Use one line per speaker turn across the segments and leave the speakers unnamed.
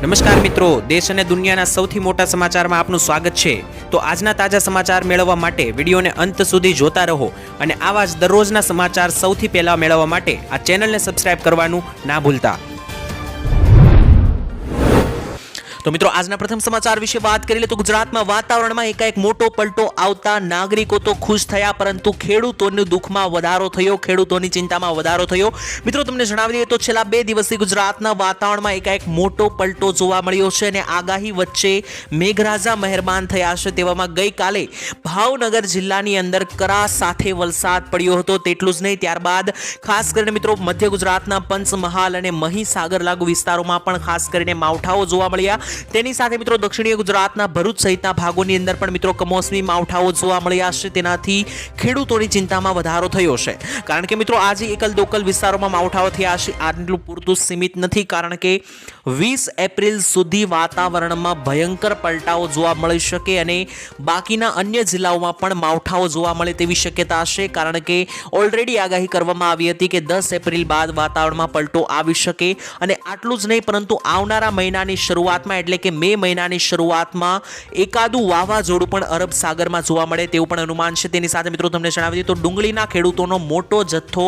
નમસ્કાર મિત્રો, દેશ અને દુનિયાના સૌથી મોટા સમાચારમાં આપનું સ્વાગત છે। તો આજના તાજા સમાચાર મેળવવા માટે વિડીયોને અંત સુધી જોતા રહો અને આવા જ દરરોજના સમાચાર સૌથી પહેલા મેળવવા માટે આ ચેનલને સબસ્ક્રાઇબ કરવાનું ના ભૂલતા। તો મિત્રો આજના પ્રથમ સમાચાર વિશે વાત કરી લે તો ગુજરાતમાં વાતાવરણમાં એકાએક મોટો પલટો આવતા નાગરિકો તો ખુશ થયા, પરંતુ ખેડૂતોને દુઃખમાં વધારો થયો, ખેડૂતોની ચિંતામાં વધારો થયો। મિત્રો તમને જણાવી દઈએ તો છેલ્લા 2 દિવસથી ગુજરાતના વાતાવરણમાં એકાએક મોટો પલટો જોવા મળ્યો છે અને આગાહી વચ્ચે મેઘરાજા મહેરબાન થયા છે। તેવામાં ગઈકાલે ભાવનગર જિલ્લાની અંદર કરા સાથે વરસાદ પડ્યો હતો। તેટલું જ નહીં, ત્યારબાદ ખાસ કરીને મિત્રો મધ્ય ગુજરાતના પંચમહાલ અને મહીસાગર લાગુ વિસ્તારોમાં પણ ખાસ કરીને માવઠાઓ જોવા મળ્યા। તેની સાથે મિત્રો દક્ષિણીય ગુજરાતના ભરૂચ સહિતના ભાગોની અંદર પણ મિત્રો કમોસમી માવઠાઓ જોવા મળ્યા છે। તેનાથી ખેડૂતોની ચિંતામાં વધારો થયો છે, કારણ કે મિત્રો આજે એકલ દોકલ વિસ્તારોમાં માવઠાઓ થયા છે। આટલું પૂરતું સીમિત નથી, કારણ કે 20 એપ્રિલ સુધી વાતાવરણમાં ભયંકર પલટાઓ જોવા મળી શકે અને બાકીના અન્ય જિલ્લાઓમાં પણ માવઠાઓ જોવા મળે તેવી શક્યતા છે, કારણ કે ઓલરેડી આગાહી કરવામાં આવી હતી કે 10 એપ્રિલ બાદ વાતાવરણમાં પલટો આવી શકે। અને આટલું જ નહીં, પરંતુ આવનારા મહિનાની શરૂઆતમાં એટલે કે મે મહિનાની શરૂઆતમાં એકાદું વાવાઝોડું પણ અરબ સાગરમાં જોવા મળે તેવું પણ અનુમાન છે। તેની સાથે મિત્રો તમને જણાવી દઈએ તો ડુંગળીના ખેડૂતોનો મોટો જથ્થો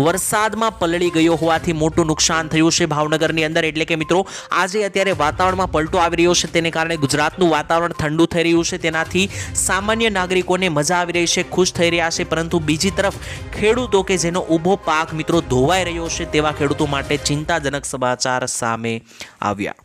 વરસાદમાં પલળી ગયો હોવાથી મોટું નુકસાન થયું છે ભાવનગરની અંદર। એટલે કે મિત્રો આજે અત્યારે વાતાવરણમાં પલટો આવી રહ્યો છે, તેને કારણે ગુજરાતનું વાતાવરણ ઠંડુ થઈ રહ્યું છે, તેનાથી સામાન્ય નાગરિકોને મજા આવી રહી છે, ખુશ થઈ રહ્યા છે, પરંતુ બીજી તરફ ખેડૂતો કે જેનો ઊભો પાક મિત્રો ધોવાઈ રહ્યો છે તેવા ખેડૂતો માટે ચિંતાજનક સમાચાર સામે આવ્યા।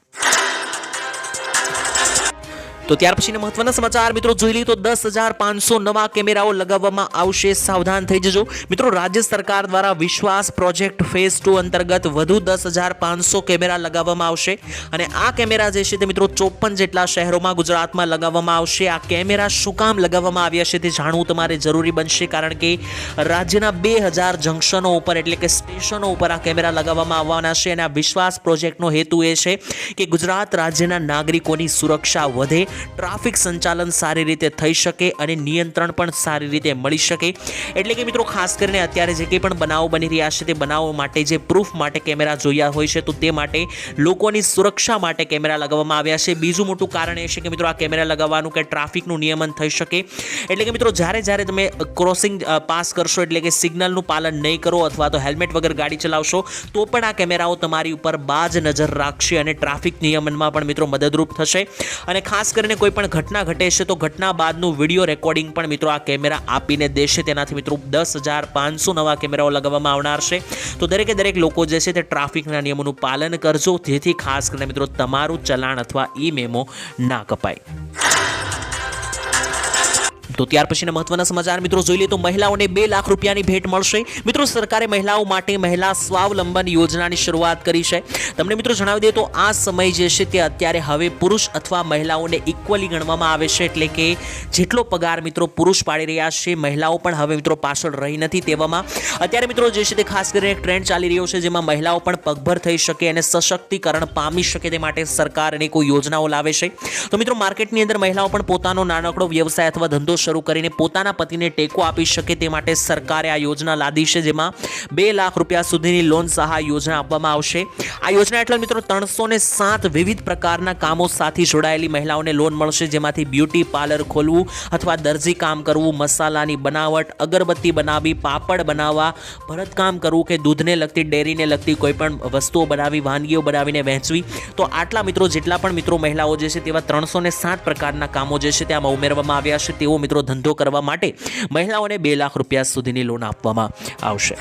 તો ત્યાર પછીના મહત્વના સમાચાર મિત્રો જોઈ લઈએ તો 10,500 નવા કેમેરાઓ લગાવવામાં આવશે, સાવધાન થઈ જજો। મિત્રો રાજ્ય સરકાર દ્વારા વિશ્વાસ પ્રોજેક્ટ ફેઝ 2 અંતર્ગત વધુ 10,500 કેમેરા લગાવવામાં આવશે અને આ કેમેરા જે છે તે મિત્રો 54 જેટલા શહેરોમાં ગુજરાતમાં લગાવવામાં આવશે। આ કેમેરા શું કામ લગાવવામાં આવ્યા છે તે જાણવું તમારે જરૂરી બનશે, કારણ કે રાજ્યના 2000 જંકશનો ઉપર એટલે કે સ્ટેશનો ઉપર આ કેમેરા લગાવવામાં આવવાના છે અને આ વિશ્વાસ પ્રોજેક્ટનો હેતુ એ છે કે ગુજરાત રાજ્યના નાગરિકોની સુરક્ષા વધે, ટ્રાફિક સંચાલન સારી રીતે થઈ શકે અને નિયંત્રણ પણ સારી રીતે મળી શકે। એટલે કે મિત્રો ખાસ કરીને અત્યારે જે કંઈ પણ બનાવો બની રહ્યા છે તે બનાવો માટે જે પ્રૂફ માટે કેમેરા જોયા હોય છે, તો તે માટે લોકોની સુરક્ષા માટે કેમેરા લગાવવામાં આવ્યા છે। બીજું મોટું કારણ એ છે કે મિત્રો આ કેમેરા લગાવવાનું કે ટ્રાફિકનું નિયમન થઈ શકે। એટલે કે મિત્રો જ્યારે તમે ક્રોસિંગ પાસ કરશો એટલે કે સિગ્નલનું પાલન નહીં કરો અથવા તો હેલ્મેટ વગર ગાડી ચલાવશો તો પણ આ કેમેરાઓ તમારી ઉપર બાજ નજર રાખશે અને ટ્રાફિક નિયમનમાં પણ મિત્રો મદદરૂપ થશે। અને ખાસ કરીને કોઈ પણ ઘટના ઘટે છે તો ઘટના બાદનું વિડીયો રેકોર્ડિંગ પણ મિત્રો આ કેમેરા આપીને દેશે। તેનાથી મિત્રો 10,500 નવા કેમેરાઓ લગાવવામાં આવનાર છે। તો દરેક લોકો જે છે તે ટ્રાફિકના નિયમોનું પાલન કરજો, જેથી ખાસ કરીને મિત્રો તમારું ચલાણ અથવા ઈ મેમો ના કપાય। તો ત્યાર પછીના મહત્વના સમાચાર મિત્રો જોઈ લઈએ તો મહિલાઓને 2 લાખ રૂપિયાની ભેટ મળશે। મિત્રો સરકારે મહિલાઓ માટે મહિલા સ્વાવલંબન યોજનાની શરૂઆત કરી છે। તમને મિત્રો જણાવી દઈએ તો આ સમય જે છે તે અત્યારે હવે પુરુષ અથવા મહિલાઓને ઇક્વલી ગણવામાં આવે છે, એટલે કે જેટલો પગાર મિત્રો પુરુષ પાડી રહ્યા છે મહિલાઓ પણ હવે મિત્રો પાછળ રહી નથી। તેવામાં અત્યારે મિત્રો જે છે તે ખાસ કરીને એક ટ્રેન્ડ ચાલી રહ્યો છે જેમાં મહિલાઓ પણ પગભર થઈ શકે અને સશક્તિકરણ પામી શકે તે માટે સરકાર અને કોઈ યોજનાઓ લાવે છે। તો મિત્રો માર્કેટની અંદર મહિલાઓ પણ પોતાનો નાનકડો વ્યવસાય અથવા ધંધો શરૂ કરીને પોતાના પતિને ટેકો આપી શકે તે માટે સરકારે આ યોજના લાદી છે, જેમાં 2 લાખ રૂપિયા સુધીની લોન સહાય યોજના આપવામાં આવશે। આ યોજના એટલે મિત્રો 307 વિવિધ પ્રકારના કામો સાથે જોડાયેલી મહિલાઓને લોન મળશે, જેમાંથી બ્યુટી પાર્લર ખોલવું અથવા દરજી કામ કરવું, મસાલાની બનાવટ, અગરબત્તી બનાવવી, પાપડ બનાવવા, ભરતકામ કરવું કે દૂધને લગતી ડેરીને લગતી કોઈ પણ વસ્તુઓ બનાવી, વાનગીઓ બનાવીને વહેંચવી। તો આટલા મિત્રો જેટલા પણ મિત્રો મહિલાઓ જે છે તેવા 307 પ્રકારના કામો જે છે તેમાં ઉમેરવામાં આવ્યા છે। તેઓ મિત્રો ધંધો કરવા માટે મહિલાઓને 2 લાખ રૂપિયા સુધીની લોન આપવામાં આવશે।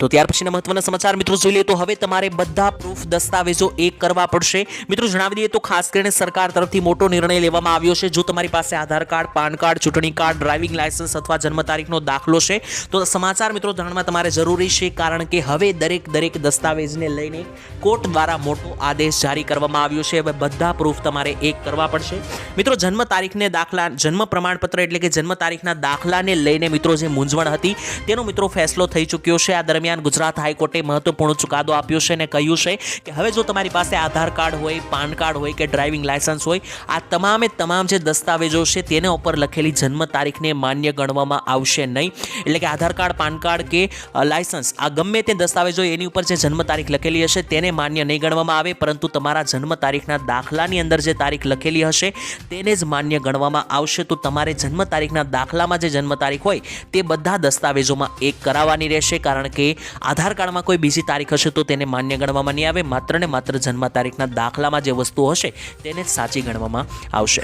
તો ત્યાર પછીના મહત્વના સમાચાર મિત્રો જોઈ લઈએ તો હવે તમારે બધા પ્રૂફ દસ્તાવેજો એક કરવા પડશે। મિત્રો જણાવી દઈએ તો ખાસ કરીને સરકાર તરફથી મોટો નિર્ણય લેવામાં આવ્યો છે। જો તમારી પાસે આધાર કાર્ડ, પાન કાર્ડ, ચૂંટણી કાર્ડ, ડ્રાઇવિંગ લાયસન્સ અથવા જન્મ તારીખનો દાખલો છે તો સમાચાર મિત્રો જાણવા તમારે જરૂરી છે, કારણ કે હવે દરેક દસ્તાવેજને લઈને કોર્ટ દ્વારા મોટો આદેશ જારી કરવામાં આવ્યો છે। હવે બધા પ્રૂફ તમારે એક કરવા પડશે। મિત્રો જન્મ પ્રમાણપત્ર એટલે કે જન્મ તારીખના દાખલાને લઈને મિત્રો જે મૂંઝવણ હતી તેનો મિત્રો ફેસલો થઈ ચૂક્યો છે। આ દરમિયાન દરમિયાન ગુજરાત હાઈકોર્ટે મહત્વપૂર્ણ ચુકાદો આપ્યો છે અને કહ્યું છે કે હવે જો તમારી પાસે આધાર કાર્ડ હોય, પાન કાર્ડ હોય કે ડ્રાઇવિંગ લાયસન્સ હોય, આ તમામ જે દસ્તાવેજો છે તેના ઉપર લખેલી જન્મ તારીખને માન્ય ગણવામાં આવશે નહીં. એટલે કે આધાર કાર્ડ, પાન કાર્ડ કે લાયસન્સ, આ ગમે તે દસ્તાવેજો એની ઉપર જે જન્મ તારીખ લખેલી હશે તેને માન્ય નહીં ગણવામાં આવે, પરંતુ તમારા જન્મ તારીખના દાખલાની અંદર જે તારીખ લખેલી હશે તેને જ માન્ય ગણવામાં આવશે. તો તમારે જન્મ તારીખના દાખલામાં જે જન્મ તારીખ હોય તે બધા દસ્તાવેજોમાં એક કરાવવાની રહેશે, કારણ કે આધાર કાર્ડમાં કોઈ બીજી તારીખ હશે તો તેને માન્ય ગણવામાં નહીં આવે. માત્ર ને માત્ર જન્મ તારીખના દાખલામાં જે વસ્તુઓ હશે તેને જ સાચી ગણવામાં આવશે.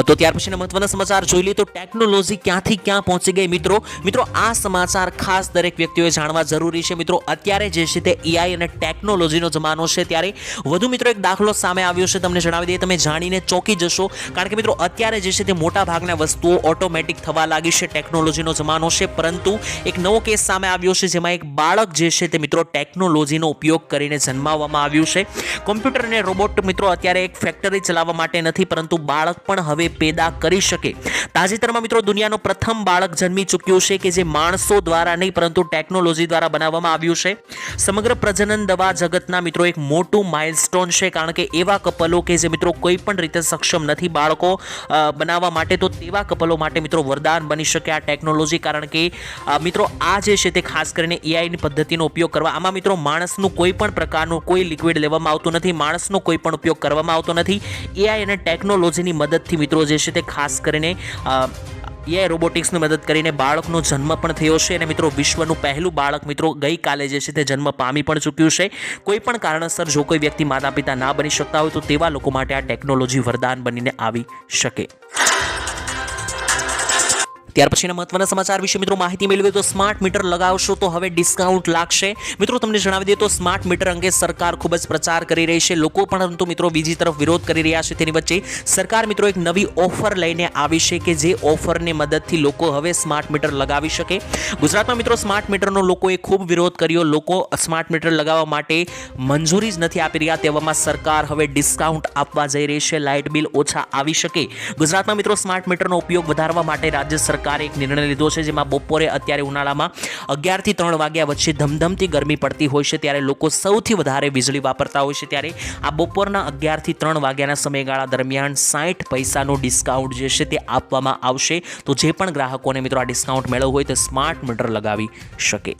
તો ત્યાર પછીના મહત્વના સમાચાર જોઈ લઈએ તો ટેકનોલોજી ક્યાંથી ક્યાં પહોંચી ગઈ. મિત્રો આ સમાચાર ખાસ દરેક વ્યક્તિઓએ જાણવા જરૂરી છે. મિત્રો અત્યારે જે છે તે એઆઈ અને ટેકનોલોજીનો જમાનો છે, ત્યારે વધુ મિત્રો એક દાખલો સામે આવ્યો છે, તમને જણાવી દઈએ, તમે જાણીને ચોંકી જશો. કારણ કે મિત્રો અત્યારે જે છે તે મોટા ભાગના વસ્તુઓ ઓટોમેટિક થવા લાગી છે, ટેકનોલોજીનો જમાનો છે. પરંતુ એક નવો કેસ સામે આવ્યો છે જેમાં એક બાળક જે છે તે મિત્રો ટેકનોલોજીનો ઉપયોગ કરીને જન્માવવામાં આવ્યું છે. કોમ્પ્યુટર અને રોબોટ મિત્રો અત્યારે એક ફેક્ટરી ચલાવવા માટે નથી, પરંતુ બાળક પણ હવે પેદા કરી શકે. તાજેતરમાં મિત્રો દુનિયાનો પ્રથમ બાળક જન્મી ચૂક્યું છે કે જે માણસો દ્વારા નહીં પરંતુ ટેકનોલોજી દ્વારા બનાવવામાં આવ્યું છે. સમગ્ર પ્રજનન દવા જગતના મિત્રો એક મોટું માઇલસ્ટોન છે, કારણ કે એવા કપલો કે જે મિત્રો કોઈ પણ રીતે સક્ષમ નથી બાળકો બનાવવા માટે, તો તેવા કપલો માટે મિત્રો વરદાન બની શકે આ ટેકનોલોજી. કારણ કે મિત્રો આ જે છે તે ખાસ કરીને એઆઈની પદ્ધતિનો ઉપયોગ કરવા, આમાં મિત્રો માણસનું કોઈ પણ પ્રકારનું કોઈ લિક્વિડ લેવામાં આવતું નથી, માણસનો કોઈ પણ ઉપયોગ કરવામાં આવતો નથી. એઆઈ અને ટેકનોલોજીની મદદથી મિત્રો જે છે તે ખાસ કરીને એઆઈ રોબોટિક્સની મદદ કરીને બાળકનો જન્મ પણ થયો છે. અને મિત્રો વિશ્વનું પહેલું બાળક મિત્રો ગઈકાલે જે છે તે જન્મ પામી પણ ચૂક્યું છે. કોઈ પણ કારણસર જો કોઈ વ્યક્તિ માતા પિતા ના બની શકતા હોય તો તેવા લોકો માટે આ ટેકનોલોજી વરદાન બનીને આવી શકે. ત્યાર પછીના મહત્વના સમાચાર વિશે મિત્રો માહિતી મેળવીએ તો સ્માર્ટ મીટર લગાવશો તો હવે ડિસ્કાઉન્ટ લાગશે. મિત્રો તમને જણાવી દઈએ તો સ્માર્ટ મીટર અંગે સરકાર ખૂબ જ પ્રચાર કરી રહી છે. લોકો પરંતુ મિત્રો બીજી તરફ વિરોધ કરી રહ્યા છે. તેની વચ્ચે સરકાર મિત્રો એક નવી ઓફર લઈને આવી છે કે જે ઓફરની મદદથી લોકો હવે સ્માર્ટ મીટર લગાવી શકે. ગુજરાતમાં મિત્રો સ્માર્ટ મીટરનો લોકોએ ખૂબ વિરોધ કર્યો. લોકો સ્માર્ટ મીટર લગાવવા માટે મંજૂરી જ નથી આપી રહ્યા. તેવામાં સરકાર હવે ડિસ્કાઉન્ટ આપવા જઈ રહી છે, લાઇટ બિલ ઓછા આવી શકે. ગુજરાતમાં મિત્રો સ્માર્ટ મીટરનો ઉપયોગ વધારવા માટે રાજ્ય સરકારે એક નિર્ણય લીધો છે, જેમાં બપોરે અત્યારે ઉનાળામાં 11 થી 3 વાગ્યા વચ્ચે ધમધમતી ગરમી પડતી હોય છે, ત્યારે લોકો સૌથી વધારે વીજળી વાપરતા હોય છે. ત્યારે આ બપોરના 11 થી 3 વાગ્યાના સમયગાળા દરમિયાન 60 પૈસાનું ડિસ્કાઉન્ટ જે છે તે આપવામાં આવશે. તો જે પણ ગ્રાહકોને મિત્રો આ ડિસ્કાઉન્ટ મેળવવું હોય તે સ્માર્ટ મીટર લગાવી શકે.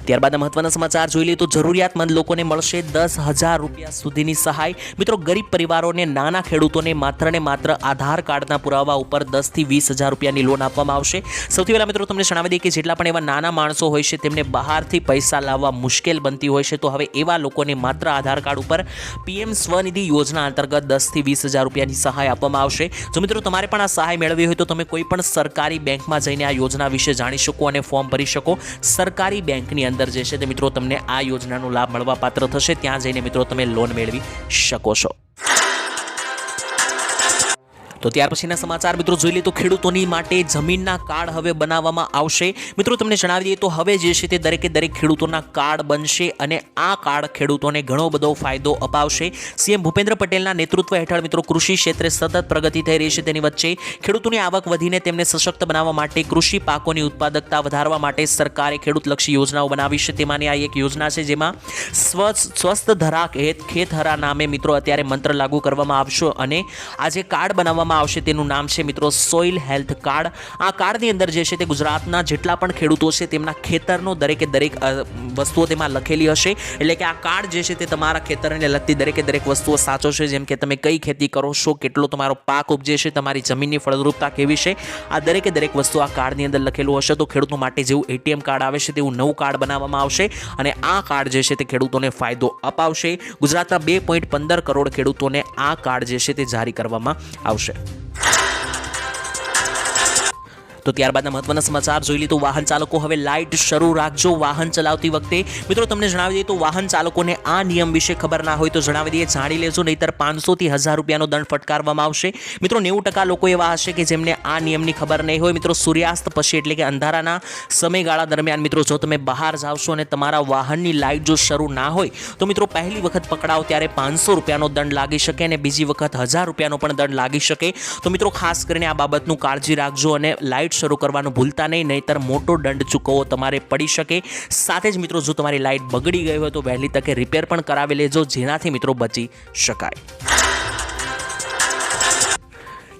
ત્યારબાદ મહત્વના સમાચાર જોઈ લઈએ તો જરૂરિયાતમંદ લોકોને મળશે 10,000 રૂપિયા સુધીની સહાય. મિત્રો ગરીબ પરિવારોને, નાના ખેડૂતોને માત્ર ને માત્ર આધાર કાર્ડના પુરાવા ઉપર 10 થી 20,000 રૂપિયાની લોન આપવામાં આવશે. સૌથી પહેલા મિત્રો તમને જણાવી દઈએ કે જેટલા પણ એવા નાના માણસો હોય છે તેમને બહારથી પૈસા લાવવા મુશ્કેલ બનતી હોય છે, તો હવે એવા લોકોને માત્ર આધાર કાર્ડ ઉપર પીએમ સ્વનિધિ યોજના અંતર્ગત 10 થી 20,000 રૂપિયાની સહાય આપવામાં આવશે. જો મિત્રો તમારે પણ આ સહાય મેળવવી હોય તો તમે કોઈ પણ સરકારી બેંકમાં જઈને આ યોજના વિશે જાણી શકો અને ફોર્મ ભરી શકો. સરકારી બેંકની અંદર જે છે તે મિત્રો તમને આ યોજનાનો લાભ મળવા પાત્ર થશે. ત્યાં જઈને મિત્રો તમે લોન મેળવી શકો છો. તો ત્યાર પછીના સમાચાર મિત્રો જોઈ લઈએ તો ખેડૂતોની માટે જમીનના કાર્ડ હવે બનાવવામાં આવશે. મિત્રો તમને જણાવી દઈએ તો હવે જે છે તે દરેકે દરેક ખેડૂતોના કાર્ડ બનશે અને આ કાર્ડ ખેડૂતોને ઘણો બધો ફાયદો અપાવશે. સીએમ ભૂપેન્દ્ર પટેલના નેતૃત્વ હેઠળ મિત્રો કૃષિ ક્ષેત્રે સતત પ્રગતિ થઈ રહી છે. તેની વચ્ચે ખેડૂતોની આવક વધીને તેમને સશક્ત બનાવવા માટે, કૃષિ પાકોની ઉત્પાદકતા વધારવા માટે સરકારે ખેડૂતલક્ષી યોજનાઓ બનાવી છે. તેમાંની આ એક યોજના છે જેમાં સ્વસ્થ ધરા ખેતહરા નામે મિત્રો અત્યારે મંત્ર લાગુ કરવામાં આવશે અને આ જે કાર્ડ બનાવવામાં આવશે તેનું નામ છે મિત્રો સોઇલ હેલ્થ કાર્ડ. આ કાર્ડની અંદર જે છે તે ગુજરાતના જેટલા પણ ખેડૂતો છે તેમના ખેતરનો દરેકે દરેક વસ્તુઓ તેમાં લખેલી હશે. એટલે કે આ કાર્ડ જે છે તે તમારા ખેતરને લગતી દરેકે દરેક વસ્તુઓ સાચવશે, જેમ કે તમે કઈ ખેતી કરો છો, કેટલો તમારો પાક ઉપજે છે, તમારી જમીનની ફળદ્રુપતા કેવી છે, આ દરેકે દરેક વસ્તુ આ કાર્ડની અંદર લખેલું હશે. તો ખેડૂતો માટે જેવું એટીએમ કાર્ડ આવે છે તેવું નવું કાર્ડ બનાવવામાં આવશે અને આ કાર્ડ જે છે તે ખેડૂતોને ફાયદો અપાવશે. ગુજરાતના 2.15 કરોડ ખેડૂતોને આ કાર્ડ જે છે તે જારી કરવામાં આવશે. તો ત્યારબાદના મહત્વના સમાચાર જોઈ લઈએ તો વાહન ચાલકો હવે લાઇટ શરૂ રાખજો વાહન ચલાવતી વખતે. મિત્રો તમને જણાવી દઈએ તો વાહન ચાલકોને આ નિયમ વિશે ખબર ના હોય તો જણાવી દઈએ, જાણી લેજો, નહીતર 500 થી 1000 રૂપિયાનો દંડ ફટકારવામાં આવશે. મિત્રો 90% લોકો એવા હશે કે જેમને આ નિયમની ખબર નહીં હોય. મિત્રો સૂર્યાસ્ત પછી એટલે કે અંધારાના સમયગાળા દરમિયાન મિત્રો જો તમે બહાર જાવશો અને તમારા વાહનની લાઇટ જો શરૂ ના હોય તો મિત્રો પહેલી વખત પકડાવ ત્યારે 500 રૂપિયાનો દંડ લાગી શકે અને બીજી વખત 1000 રૂપિયાનો પણ દંડ લાગી શકે. તો મિત્રો ખાસ કરીને આ બાબતનું કાળજી રાખજો અને લાઇટ લાઇટ શરૂ કરવાનું ભૂલતા નહીં, નહીંતર મોટો દંડ ચૂકવવો તમારે પડી શકે. સાથે જ મિત્રો જો તમારી લાઇટ બગડી ગઈ હોય તો વહેલી તકે રિપેર પણ કરાવી લેજો, જેનાથી મિત્રો બચી શકાય.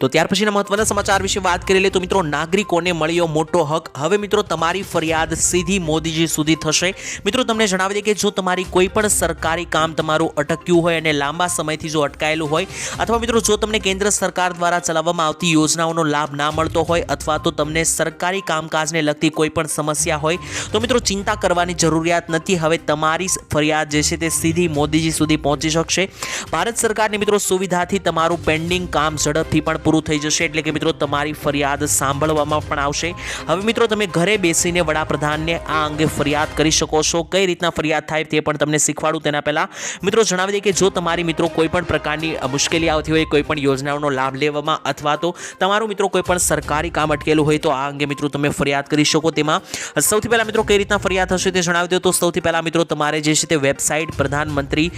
તો ત્યાર પછીના મહત્વના સમાચાર વિશે વાત કરી લે તો મિત્રો નાગરિકોને મળ્યો મોટો હક. હવે મિત્રો તમારી ફરિયાદ સીધી મોદીજી સુધી થશે. મિત્રો તમને જણાવી દે કે જો તમારી કોઈ પણ સરકારી કામ તમારું અટક્યું હોય અને લાંબા સમયથી જો અટકાયેલું હોય, અથવા મિત્રો જો તમને કેન્દ્ર સરકાર દ્વારા ચલાવવામાં આવતી યોજનાઓનો લાભ ના મળતો હોય, અથવા તો તમને સરકારી કામકાજને લગતી કોઈ પણ સમસ્યા હોય, તો મિત્રો ચિંતા કરવાની જરૂરિયાત નથી. હવે તમારી ફરિયાદ જે છે તે સીધી મોદીજી સુધી પહોંચી શકશે. ભારત સરકારની મિત્રો સુવિધાથી તમારું પેન્ડિંગ કામ ઝડપથી પણ પૂરું થઈ જશે, એટલે કે મિત્રો તમારી ફરિયાદ સાંભળવામાં પણ આવશે. હવે મિત્રો તમે ઘરે બેસીને વડાપ્રધાનને આ અંગે ફરિયાદ કરી શકો છો. કઈ રીતના ફરિયાદ થાય તે પણ તમને શીખવાડું. તેના પહેલા મિત્રો જણાવી દે કે જો તમારી મિત્રો કોઈ પણ પ્રકારની મુશ્કેલી આવતી હોય કોઈ પણ યોજનાઓનો લાભ લેવામાં, અથવા તો તમારું મિત્રો કોઈ પણ સરકારી કામ અટકેલું હોય, તો આ અંગે મિત્રો તમે ફરિયાદ કરી શકો. તેમાં સૌથી પહેલા મિત્રો કઈ રીતના ફરિયાદ થશે તે જણાવી દો. તો સૌથી પહેલા મિત્રો તમારે જે છે તે વેબસાઇટ પ્રધાનમંત્રી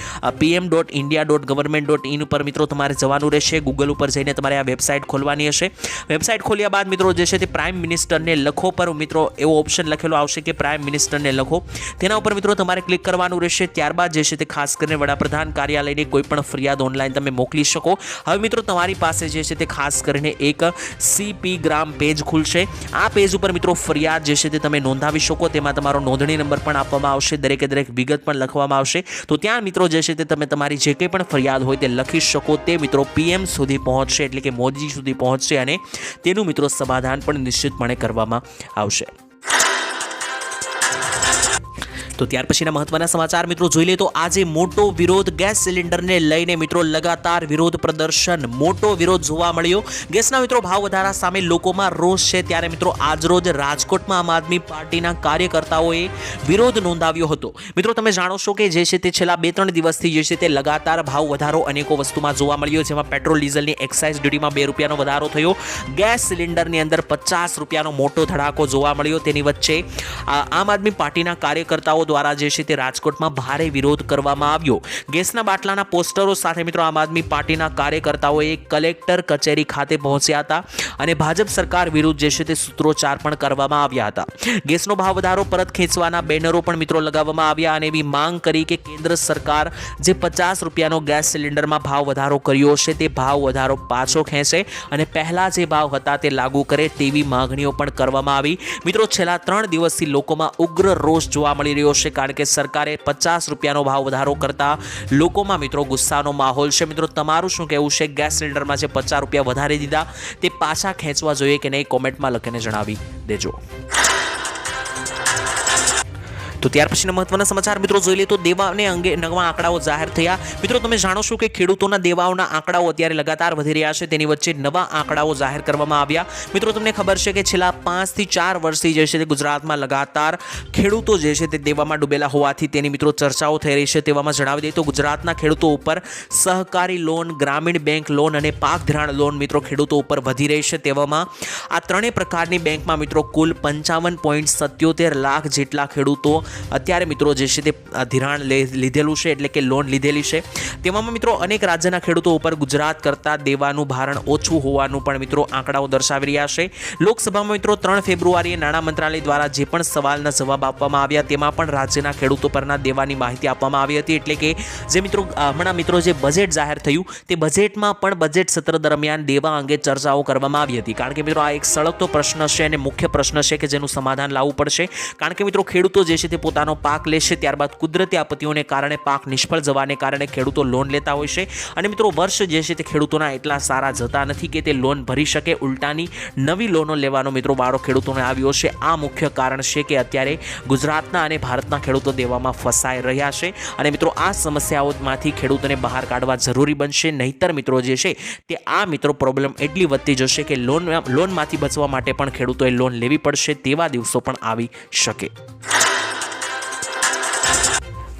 pm.india.government.in ઉપર મિત્રો તમારે જવાનું રહેશે. ગૂગલ ઉપર જઈને તમારે આ વેબસાઇટ ખોલવાની હશે. વેબસાઇટ ખોલ્યા બાદ મિત્રો જે છે તે પ્રાઇમ મિનિસ્ટરને લખો પર મિત્રો એવો ઓપ્શન લખેલો આવશે કે પ્રાઇમ મિનિસ્ટરને લખો. તેના ઉપર મિત્રો તમારે ક્લિક કરવાનું રહેશે. ત્યારબાદ જે છે તે ખાસ કરીને વડાપ્રધાન કાર્યાલયની કોઈ પણ ફરિયાદ ઓનલાઈન તમે મોકલી શકો. હવે મિત્રો તમારી પાસે જે છે તે ખાસ કરીને એક CP ગ્રામ પેજ ખુલશે. આ પેજ ઉપર મિત્રો ફરિયાદ જે છે તે તમે નોંધાવી શકો. તેમાં તમારો નોંધણી નંબર પણ આપવામાં આવશે, દરેકે દરેક વિગત પણ લખવામાં આવશે. તો ત્યાં મિત્રો જે છે તે તમે તમારી જે કંઈ પણ ફરિયાદ હોય તે લખી શકો. તે મિત્રો PM સુધી પહોંચશે, એટલે કે મોદી સુધી પહોંચશે અને તેનું મિત્રો સમાધાન પણ નિશ્ચિતપણે કરવામાં આવશે. તો ત્યાર પછીના મહત્વના સમાચાર મિત્રો જોઈ લે તો આજે મોટો વિરોધ ગેસ સિલિન્ડરને લઈને મિત્રો લગાતાર વિરોધ પ્રદર્શન, મોટો વિરોધ જોવા મળ્યો. ગેસના મિત્રો ભાવ વધારા સામે લોકોમાં રોષ છે. ત્યારે મિત્રો આજરોજ રાજકોટમાં આમ આદમી પાર્ટીના કાર્યકર્તાઓએ વિરોધ નોંધાવ્યો હતો. મિત્રો તમે જાણો છો કે જે છે તે છેલ્લા 2-3 દિવસથી જે છે તે લગાતાર ભાવ વધારો અનેકો વસ્તુમાં જોવા મળ્યો, જેમાં પેટ્રોલ ડીઝલની એક્સાઇઝ ડ્યુટીમાં ₹2નો વધારો થયો. ગેસ સિલિન્ડરની અંદર ₹50નો મોટો ધડાકો જોવા મળ્યો. તેની વચ્ચે આમ આદમી પાર્ટીના કાર્યકર્તાઓ દ્વારા જે છે તે રાજકોટમાં ભારે વિરોધ કરવામાં આવ્યો. ગેસના બાટલાના પોસ્ટરો સાથે મિત્રો આમ આદમી પાર્ટીના કાર્યકર્તાઓએ કલેક્ટર કચેરી ખાતે પહોંચ્યા હતા અને ભાજપ સરકાર વિરુદ્ધ જે છે તે સૂત્રોચ્ચાર પણ કરવામાં આવ્યા હતા. ગેસનો ભાવ વધારો પરત ખેંચવાના બેનરો પણ મિત્રો લગાવવામાં આવ્યા અને એવી માંગ કરી કે કેન્દ્ર સરકાર જે ₹50નો ગેસ સિલિન્ડરમાં ભાવ વધારો કર્યો છે તે ભાવ વધારો પાછો ખેંચે અને પહેલા જે ભાવ હતા તે લાગુ કરે, તેવી માંગણીઓ પણ કરવામાં આવી. મિત્રો છેલ્લા 3 દિવસથી લોકોમાં ઉગ્ર રોષ જોવા મળી રહ્યો છે, કારણ કે સરકારે ₹50નો ભાવ વધારો કરતા લોકોમાં મિત્રો ગુસ્સાનો માહોલ છે. મિત્રો તમારું શું કહેવું છે? ગેસ સિલિન્ડરમાં જે ₹50 વધારી દીધા તે પાછા ખેંચવા જોઈએ કે નહીં? કોમેન્ટમાં લખીને જણાવી દેજો. તો ત્યાર પછીના મહત્વના સમાચાર મિત્રો જોઈ લે તો દેવાને અંગે નવા આંકડાઓ જાહેર થયા. મિત્રો તમે જાણો છો કે ખેડૂતોના દેવાઓના આંકડાઓ અત્યારે લગાતાર વધી રહ્યા છે. તેની વચ્ચે નવા આંકડાઓ જાહેર કરવામાં આવ્યા. મિત્રો તમને ખબર છે કે છેલ્લા 5 થી 4 વર્ષથી જે છે તે ગુજરાતમાં લગાતાર ખેડૂતો જે છે તે દેવામાં ડૂબેલા હોવાથી તેની મિત્રો ચર્ચાઓ થઈ રહી છે. તેવામાં જણાવી દઈએ તો ગુજરાતના ખેડૂતો ઉપર સહકારી લોન, ગ્રામીણ બેંક લોન અને પાક ધિરાણ લોન મિત્રો ખેડૂતો ઉપર વધી રહી છે. તેવામાં આ ત્રણેય પ્રકારની બેંકમાં મિત્રો કુલ 55.77 લાખ જેટલા ખેડૂતો અત્યારે મિત્રો જે છે તે ધિરાણ લીધેલું છે, એટલે કે લોન લીધેલી છે. તેવામાં મિત્રો અનેક રાજ્યના ખેડૂતો ઉપર ગુજરાત કરતાં દેવાનું ભારણ ઓછું હોવાનું પણ મિત્રો આંકડાઓ દર્શાવી રહ્યા છે. લોકસભામાં મિત્રો 3 ફેબ્રુઆરીએ નાણાં મંત્રાલય દ્વારા જે પણ સવાલના જવાબ આપવામાં આવ્યા તેમાં પણ રાજ્યના ખેડૂતો પરના દેવાની માહિતી આપવામાં આવી હતી. એટલે કે જે મિત્રો હમણાં મિત્રો જે બજેટ જાહેર થયું તે બજેટમાં પણ બજેટ સત્ર દરમિયાન દેવા અંગે ચર્ચાઓ કરવામાં આવી હતી. કારણ કે મિત્રો આ એક સળગતો પ્રશ્ન છે અને મુખ્ય પ્રશ્ન છે કે જેનું સમાધાન લાવવું પડશે. કારણ કે મિત્રો ખેડૂતો જે છે તે પોતાનો પાક લેશે, ત્યારબાદ કુદરતી આપત્તિઓને કારણે પાક નિષ્ફળ જવાને કારણે ખેડૂતો લોન લેતા હોય છે અને મિત્રો વર્ષ જે છે તે ખેડૂતોના એટલા સારા જતા નથી કે તે લોન ભરી શકે. ઉલટાની નવી લોનો લેવાનો મિત્રો વારો ખેડૂતોને આવ્યો છે. આ મુખ્ય કારણ છે કે અત્યારે ગુજરાતના અને ભારતના ખેડૂતો દેવામાં ફસાઈ રહ્યા છે અને મિત્રો આ સમસ્યાઓમાંથી ખેડૂતોને બહાર કાઢવા જરૂરી બનશે. નહીતર મિત્રો જે છે તે આ મિત્રો પ્રોબ્લેમ એટલી વધતી જશે કે લોનમાંથી બચવા માટે પણ ખેડૂતોએ લોન લેવી પડશે. તેવા દિવસો પણ આવી શકે.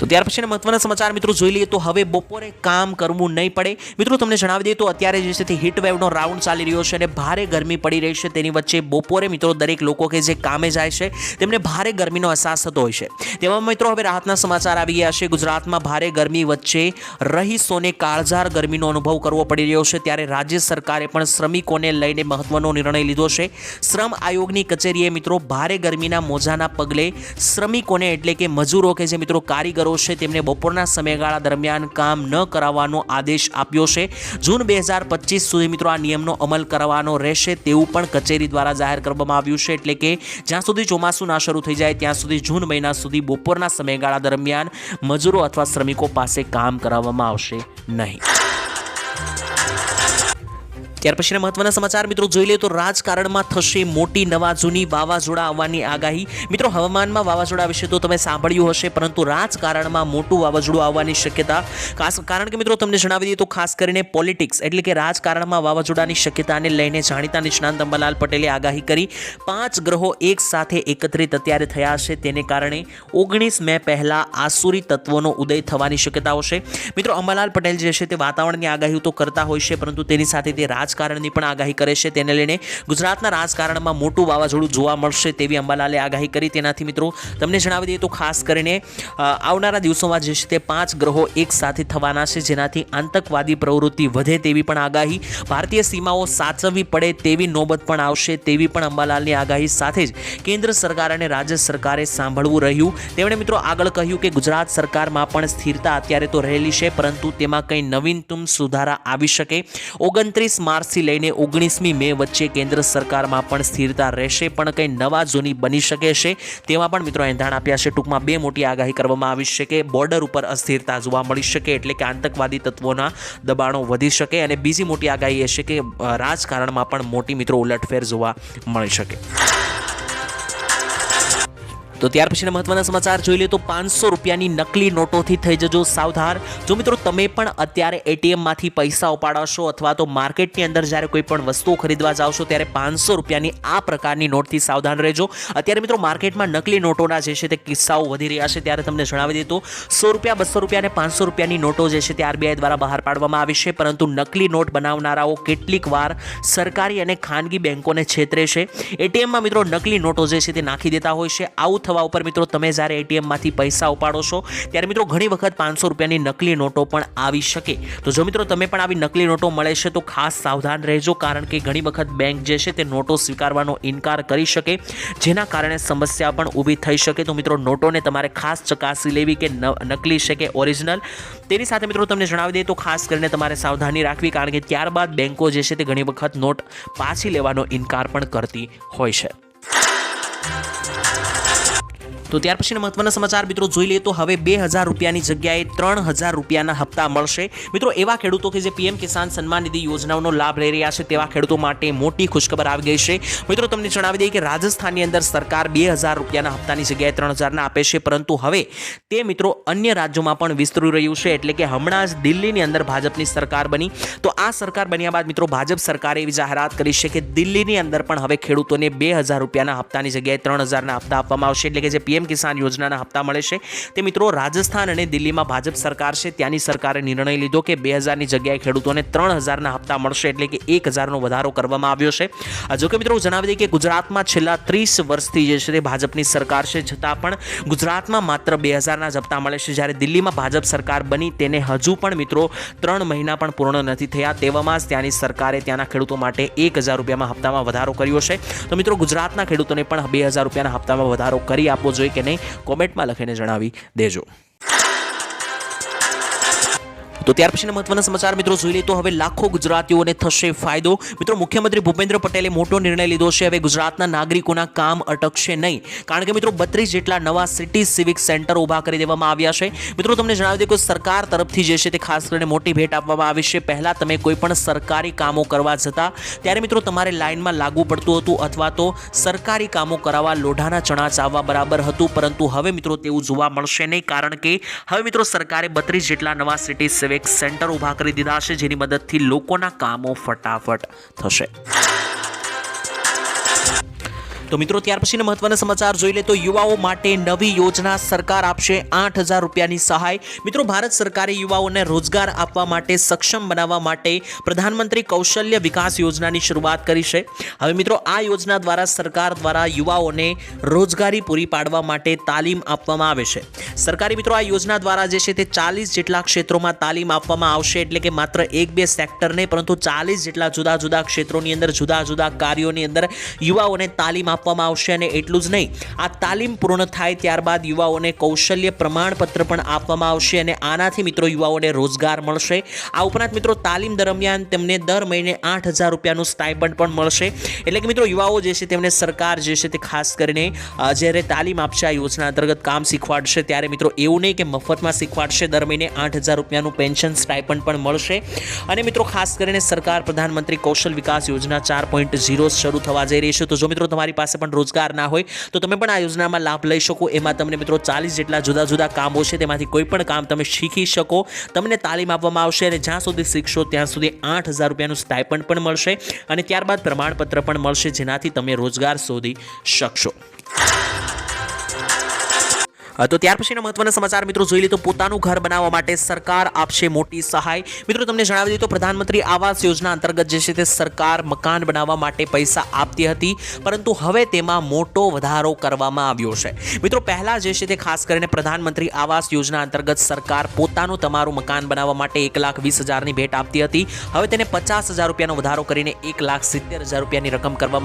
તો ત્યાર પછીના મહત્વના સમાચાર મિત્રો જોઈ લઈએ તો હવે બપોરે કામ કરવું નહીં પડે. મિત્રો તમને જણાવી દઈએ તો અત્યારે જે છે તે હીટ વેવનો રાઉન્ડ ચાલી રહ્યો છે અને ભારે ગરમી પડી રહી છે. તેની વચ્ચે બપોરે મિત્રો દરેક લોકો કે જે કામે જાય છે તેમને ભારે ગરમીનો અહેસાસ થતો હોય છે. તેમાં મિત્રો હવે રાહતના સમાચાર આવી ગયા છે. ગુજરાતમાં ભારે ગરમી વચ્ચે રહીશોને કાળઝાળ ગરમીનો અનુભવ કરવો પડી રહ્યો છે. ત્યારે રાજ્ય સરકારે પણ શ્રમિકોને લઈને મહત્વનો નિર્ણય લીધો છે. શ્રમ આયોગની કચેરીએ મિત્રો ભારે ગરમીના મોજાના પગલે શ્રમિકોને એટલે કે મજૂરો કે જે મિત્રો કારીગરો છે તેમને બપોરના સમયગાળા દરમિયાન કામ ન કરાવવાનો આદેશ આપ્યો છે. જૂન 2025 સુધી મિત્રો આ નિયમનો અમલ કરવાનો રહેશે તેવું પણ કચેરી દ્વારા જાહેર કરવામાં આવ્યું છે. એટલે કે જ્યાં સુધી ચોમાસું ના શરૂ થઈ જાય ત્યાં સુધી જૂન મહિના સુધી બપોરના સમયગાળા દરમિયાન મજૂરો અથવા શ્રમિકો પાસે કામ કરાવવામાં આવશે નહીં. ત્યાર પછીના મહત્વના સમાચાર મિત્રો જોઈ લઈએ તો રાજકારણમાં થશે મોટી નવા જૂની વાવાઝોડા આવવાની આગાહી. મિત્રો હવામાનમાં વાવાઝોડા વિશે તો તમે સાંભળ્યું હશે, પરંતુ રાજકારણમાં મોટું વાવાઝોડું આવવાની શક્યતા, કારણ કે મિત્રો તમને જણાવી દઈએ તો ખાસ કરીને પોલિટિક્સ એટલે કે રાજકારણમાં વાવાઝોડાની શક્યતાને લઈને જાણીતા નિષ્ણાંત અંબાલાલ પટેલે આગાહી કરી. 5 ગ્રહો એક સાથે એકત્રિત અત્યારે થયા છે, તેને કારણે 19 મે પહેલા આસુરી તત્વોનો ઉદય થવાની શક્યતાઓ છે. મિત્રો અંબાલાલ પટેલ જે છે તે વાતાવરણની આગાહીઓ તો કરતા હોય છે, પરંતુ તેની સાથે તે રાજકારણની પણ આગાહી કરે છે. તેને લઈને ગુજરાતના રાજકારણમાં મોટું વાવાઝોડું જોવા મળશે તેવી અંબાલાલે આગાહી કરી. તેનાથી મિત્રો તમને જણાવી દઈએ તો ખાસ કરીને આવનારા દિવસોમાં જે છે તે 5 ગ્રહો એક સાથે થવાના છે, જેનાથી આતંકવાદી પ્રવૃત્તિ વધે તેવી પણ આગાહી, ભારતીય સીમાઓ સાચવવી પડે તેવી નોબત પણ આવશે તેવી પણ અંબાલાલની આગાહી. સાથે જ કેન્દ્ર સરકાર અને રાજ્ય સરકારે સાંભળવું રહ્યું. તેમણે મિત્રો આગળ કહ્યું કે ગુજરાત સરકારમાં પણ સ્થિરતા અત્યારે તો રહેલી છે, પરંતુ તેમાં કંઈ નવીનતમ સુધારા આવી શકે. 29 માર્ચથી લઈને 19મી મે વચ્ચે કેન્દ્ર સરકારમાં પણ સ્થિરતા રહેશે, પણ કંઈ નવા જૂની બની શકે છે તેમાં પણ મિત્રો એંધાણ આપ્યા છે. ટૂંકમાં 2 મોટી આગાહી કરવામાં આવી છે કે બોર્ડર ઉપર અસ્થિરતા જોવા મળી શકે, એટલે કે આતંકવાદી તત્વોના દબાણો વધી શકે, અને બીજી મોટી આગાહી એ છે કે રાજકારણમાં પણ મોટી મિત્રો ઉલટફેર જોવા મળી શકે. તો ત્યાર પછીના મહત્વના સમાચાર જોઈ લે તો 500 રૂપિયાની નકલી નોટોથી થઈ જજો સાવધાન. જો મિત્રો તમે પણ અત્યારે એટીએમમાંથી પૈસા ઉપાડશો અથવા તો માર્કેટની અંદર જ્યારે કોઈ પણ વસ્તુઓ ખરીદવા જાવશો ત્યારે 500 રૂપિયાની આ પ્રકારની નોટથી સાવધાન રહેજો. અત્યારે મિત્રો માર્કેટમાં નકલી નોટોના જે છે તે કિસ્સાઓ વધી રહ્યા છે. ત્યારે તમને જણાવી દઈએ તો 100 રૂપિયા, 200 રૂપિયા અને 500 રૂપિયાની નોટો જે છે તે આરબીઆઈ દ્વારા બહાર પાડવામાં આવી છે, પરંતુ નકલી નોટ બનાવનારાઓ કેટલીક વાર સરકારી અને ખાનગી બેંકોને છેતરે છે. એટીએમમાં મિત્રો નકલી નોટો જે છે તે નાખી દેતા હોય છે. આવું થવા ઉપર મિત્રો તમે જ્યારે એટીએમમાંથી પૈસા ઉપાડો છો ત્યારે મિત્રો ઘણી વખત 500 રૂપિયાની નકલી નોટો પણ આવી શકે. તો જો મિત્રો તમે પણ આવી નકલી નોટો મળે છે તો ખાસ સાવધાન રહેજો, કારણ કે ઘણી વખત બેંક જે છે તે નોટો સ્વીકારવાનો ઇનકાર કરી શકે, જેના કારણે સમસ્યા પણ ઊભી થઈ શકે. તો મિત્રો નોટોને તમારે ખાસ ચકાસી લેવી કે નકલી છે કે ઓરિજિનલ. તેની સાથે મિત્રો તમને જણાવી દઈએ તો ખાસ કરીને તમારે સાવધાની રાખવી, કારણ કે ત્યારબાદ બેંકો જે છે તે ઘણી વખત નોટ પાછી લેવાનો ઇનકાર પણ કરતી હોય છે. તો ત્યાર પછીના મહત્વના સમાચાર મિત્રો જોઈ લઈએ તો હવે 2000 રૂપિયાની જગ્યાએ 3000 રૂપિયાના હપ્તા મળશે. મિત્રો એવા ખેડૂતો કે જે પીએમ કિસાન સન્માન નિધિ યોજનાઓનો લાભ લઈ રહ્યા છે તેવા ખેડૂતો માટે મોટી ખુશખબર આવી ગઈ છે. મિત્રો તમને જણાવી દઈએ કે રાજસ્થાનની અંદર સરકાર 2000 રૂપિયાના હપ્તાની જગ્યાએ 3000 આપે છે, પરંતુ હવે તે મિત્રો અન્ય રાજ્યોમાં પણ વિસ્તરી રહ્યું છે. એટલે કે હમણાં જ દિલ્હીની અંદર ભાજપની સરકાર બની, તો આ સરકાર બન્યા બાદ મિત્રો ભાજપ સરકારે એવી જાહેરાત કરી છે કે દિલ્હીની અંદર પણ હવે ખેડૂતોને 2000 રૂપિયાના હપ્તાની જગ્યાએ 3000ના હપ્તા આપવામાં આવશે. એટલે કે જે પીએમ કિસાન યોજનાના હપ્તા મળે છે તે મિત્રો રાજસ્થાન અને દિલ્હીમાં ભાજપ સરકાર છે ત્યાંની સરકારે નિર્ણય લીધો કે 2000ની જગ્યાએ ખેડૂતોને 3000ના હપ્તા મળશે, એટલે કે 1000નો વધારો કરવામાં આવ્યો છે. જો કે મિત્રો જણાવી દઈએ કે ગુજરાતમાં છેલ્લા 30 વર્ષથી જે છે તે ભાજપની સરકાર છે, છતાં પણ ગુજરાતમાં માત્ર 2000ના જ હપ્તા મળે છે, જ્યારે દિલ્હીમાં ભાજપ સરકાર બની તેને હજુ પણ મિત્રો 3 મહિના પણ પૂર્ણ નથી થયા. તેવામાં જ ત્યાંની સરકારે ત્યાંના ખેડૂતો માટે 1000 રૂપિયામાં હપ્તામાં વધારો કર્યો છે. તો મિત્રો ગુજરાતના ખેડૂતોને પણ 2000 રૂપિયાના હપ્તામાં વધારો કરી આપવો જોઈએ કે નહીં, કોમેન્ટમાં લખીને જણાવી દેજો. તો ત્યાર પછીના મહત્વના સમાચાર મિત્રો જોઈ લઈએ તો હવે લાખો ગુજરાતીઓને થશે ફાયદો. મિત્રો મુખ્યમંત્રી ભૂપેન્દ્ર પટેલે મોટો નિર્ણય લીધો છે. હવે ગુજરાતના નાગરિકોના કામ અટકશે નહીં, કારણ કે મિત્રો 32 જેટલા નવા સિટી સિવિક સેન્ટર ઊભા કરી દેવામાં આવ્યા છે. મિત્રો તમને જણાવી દઈએ કે સરકાર તરફથી જે છે તે ખાસ કરીને મોટી ભેટ આપવામાં આવી છે. પહેલા તમે કોઈ પણ સરકારી કામો કરવા જતા ત્યારે મિત્રો તમારે લાઇનમાં લાગવું પડતું હતું, અથવા તો સરકારી કામો કરાવવા લોઢાના ચણા ચાવવા બરાબર હતું, પરંતુ હવે મિત્રો તેવું જોવા મળશે નહીં, કારણ કે હવે મિત્રો સરકારે 32 જેટલા નવા સિટી સિવિક સેન્ટર ઊભા કરી દીધા છે, જેની મદદથી લોકોના કામો ફટાફટ થશે. તો મિત્રો ત્યાર પછીના મહત્વના સમાચાર જોઈ લે તો યુવાઓ માટે નવી યોજના, સરકાર આપશે 8,000 રૂપિયાની સહાય. મિત્રો ભારત સરકારે યુવાઓને રોજગાર આપવા માટે, સક્ષમ બનાવવા માટે પ્રધાનમંત્રી કૌશલ્ય વિકાસ યોજનાની શરૂઆત કરી છે. હવે મિત્રો આ યોજના દ્વારા સરકાર દ્વારા યુવાઓને રોજગારી પૂરી પાડવા માટે તાલીમ આપવામાં આવે છે. સરકારી મિત્રો આ યોજના દ્વારા જે છે તે 40 જેટલા ક્ષેત્રોમાં તાલીમ આપવામાં આવશે. એટલે કે માત્ર 1-2 સેક્ટર નહીં પરંતુ 40 જેટલા જુદા જુદા ક્ષેત્રોની અંદર, જુદા જુદા કાર્યોની અંદર યુવાઓને તાલીમ આપવામાં આવશે. અને એટલું જ નહીં, આ તાલીમ પૂર્ણ થાય ત્યારબાદ યુવાઓને કૌશલ્ય પ્રમાણપત્ર પણ આપવામાં આવશે અને આનાથી મિત્રો યુવાઓને રોજગાર મળશે. આ ઉપરાંત મિત્રો તાલીમ દરમિયાન તેમને દર મહિને 8,000 રૂપિયાનું સ્ટાઇપન્ડ પણ મળશે. એટલે કે મિત્રો યુવાઓ જે છે તેમને સરકાર જે છે તે ખાસ કરીને જ્યારે તાલીમ આપશે, આ યોજના અંતર્ગત કામ શીખવાડશે, ત્યારે મિત્રો એવું નહીં કે મફતમાં શીખવાડશે, દર મહિને 8,000 રૂપિયાનું પેન્શન સ્ટાઇપન્ડ પણ મળશે. અને મિત્રો ખાસ કરીને સરકાર પ્રધાનમંત્રી કૌશલ વિકાસ યોજના 4.0 શરૂ થવા જઈ રહી છે. તો જો મિત્રો તમારી પાસે પણ રોજગાર ના હોય તો તમે પણ આ યોજનામાં લાભ લઈ શકો. એમાં તમને મિત્રો 40 જેટલા જુદા જુદા કામો છે, તેમાંથી કોઈ પણ કામ તમે શીખી શકો. તમને તાલીમ આપવામાં આવશે અને જ્યાં સુધી શીખશો ત્યાં સુધી 8,000 રૂપિયાનું સ્ટાઇપન્ડ પણ મળશે અને ત્યારબાદ પ્રમાણપત્ર પણ મળશે, જેનાથી તમે રોજગાર શોધી શકશો. તો ત્યાર પછીના મહત્વના સમાચાર મિત્રો જોઈ લે તો પોતાનું ઘર બનાવવા માટે સરકાર આપશે મોટી સહાય. મિત્રો તમને જણાવી દઈએ તો પ્રધાનમંત્રી આવાસ યોજના અંતર્ગત જે છે તે સરકાર મકાન બનાવવા માટે પૈસા આપતી હતી, પરંતુ હવે તેમાં મોટો વધારો કરવામાં આવ્યો છે. મિત્રો પહેલા જે છે તે ખાસ કરીને પ્રધાનમંત્રી આવાસ યોજના અંતર્ગત સરકાર પોતાનું તમારું મકાન બનાવવા માટે 1,20,000ની ભેટ આપતી હતી. હવે તેને 50,000 રૂપિયાનો વધારો કરીને 1,70,000 રૂપિયાની રકમ કરવામાં